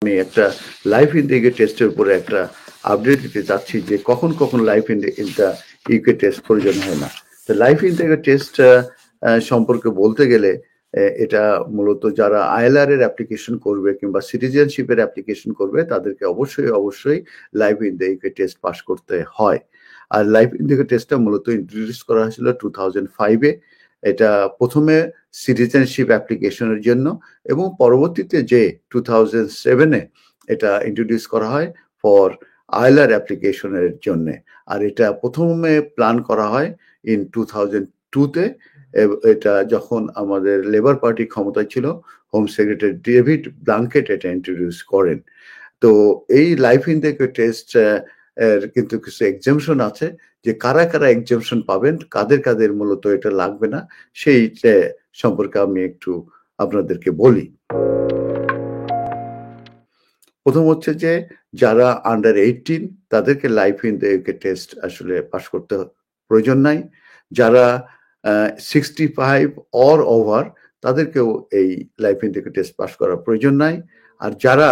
আমি একটা life in the UK টেস্টের উপরে একটা আপডেট দিতে চাচ্ছি যে কখন কখন life in the UK test প্রয়োজন হয় না। তো life in the UK test সম্পর্কে বলতে গেলে এটা মূলত যারা আইএলআর এর অ্যাপ্লিকেশন করবে কিংবা সিটিজেনশিপের অ্যাপ্লিকেশন করবে তাদেরকে অবশ্যই life in the UK test pass করতে হয়। আর লাইফ ইন দ্য ইউকে টেস্টটা মূলত ইন্ট্রোডিউস করা হয়েছিল 2005-এ। এটা প্রথমে সিটিজেনশিপ অ্যাপ্লিকেশনের জন্য এবং পরবর্তীতে যে 2007-এ এটা ইন্ট্রোডিউস করা হয় ফর আইএলআর অ্যাপ্লিকেশনের জন্য। আর এটা প্রথমে প্ল্যান করা হয় ইন 2002-তে। এটা যখন আমাদের লেবার পার্টি ক্ষমতায় ছিল, হোম সেক্রেটারি ডেভিড ব্লাঙ্কেট এটা ইন্ট্রোডিউস করেন। তো এই লাইফ ইন দ্য টেস্ট এর কিন্তু কিছু এক্সামশন আছে, যে কারা কারা এক্সামশন পাবেন, কাদের মূলত এটা লাগবে না, সেই সম্পর্কে আমি একটু আপনাদেরকে বলি। প্রথম হচ্ছে যে যারা আন্ডার 18 তাদেরকে life in the UK test আসলে পাস করতে প্রয়োজন নাই। যারা 65 অর ওভার তাদেরকেও এই life in the UK test pass করার প্রয়োজন নাই। আর যারা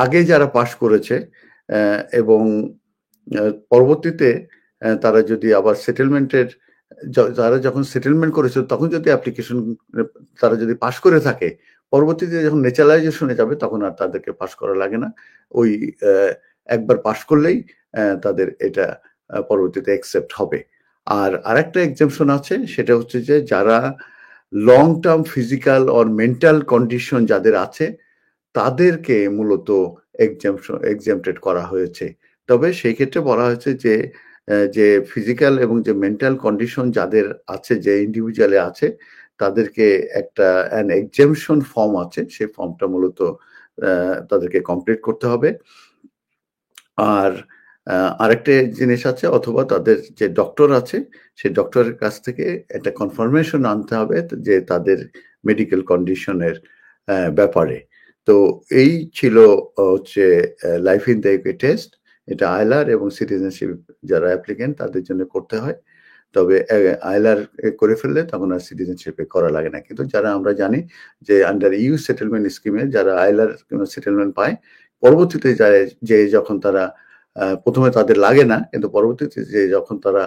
আগে যারা পাস করেছে এবং পরবর্তীতে তারা যদি আবার সেটেলমেন্টের যারা যখন সেটেলমেন্ট করেছে তখন যদি অ্যাপ্লিকেশন তারা যদি পাস করে থাকে, পরবর্তীতে যখন ন্যাচারালাইজেশনে যাবে তখন আর তাদেরকে পাস করা লাগে না। ওই একবার পাস করলেই তাদের এটা পরবর্তীতে অ্যাকসেপ্ট হবে। আর আরেকটা এক্সামশন আছে, সেটা হচ্ছে যে যারা long term physical or mental condition যাদের আছে তাদেরকে মূলত এক্সামটেড করা হয়েছে। তবে সেই ক্ষেত্রে বলা হয়েছে যে ফিজিক্যাল এবং যে মেন্টাল কন্ডিশন যাদের আছে, যে ইন্ডিভিজুয়ালে আছে, তাদেরকে একটা এক্সামশন ফর্ম আছে, সেই ফর্মটা মূলত তাদেরকে কমপ্লিট করতে হবে। আর আরেকটা জিনিস আছে, অথবা তাদের যে ডক্টর আছে সেই ডক্টরের কাছ থেকে একটা কনফার্মেশন আনতে হবে যে তাদের মেডিকেল কন্ডিশনের ব্যাপারে। তো এই ছিল হচ্ছে life in the UK test. এটা আইএলআর এবং সিটিজেনশিপ যারা অ্যাপ্লিকেন্ট তাদের জন্য করতে হয়। তবে আইএলআর করে ফেললে তখন আর সিটিজেনশিপে করা লাগে না। কিন্তু যারা আমরা জানি যে আন্ডার ইউ সেটেলমেন্ট স্কিমে যারা আইএলআর সেটেলমেন্ট পায়, পরবর্তীতে যে যখন তারা প্রথমে তাদের লাগে না, কিন্তু পরবর্তীতে যে যখন তারা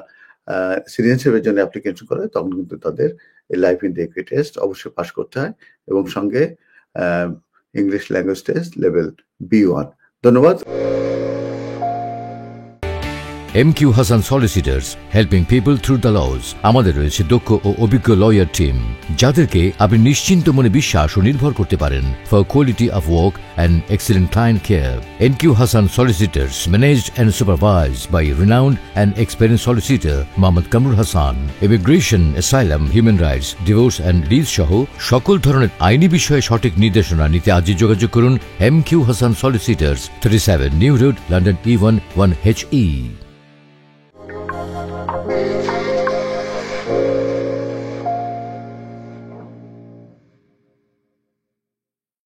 সিটিজেনশিপের জন্য অ্যাপ্লিকেশন করে তখন কিন্তু তাদের এই life in the UK test অবশ্যই পাস করতে হয় এবং সঙ্গে English language test level B1। ধন্যবাদ। MQ Hassan Solicitors, helping people through the laws. আমাদের রয়েছে দক্ষ ও অভিজ্ঞ লয়ার টিম, যাদেরকে আপনি নিশ্চিন্ত মনে বিশ্বাস ও নির্ভর করতে পারেন for quality of work and excellent client care. MQ Hassan Solicitors, managed and supervised by renowned and experienced solicitor Mohammad Kamrul Hassan. Immigration, asylum, human rights, divorce and lease সহ সকল ধরনের আইনি বিষয়ে সঠিক নির্দেশনা নিতে আজই যোগাযোগ করুন MQ Hassan Solicitors, 37 New Road, London E1 1HE।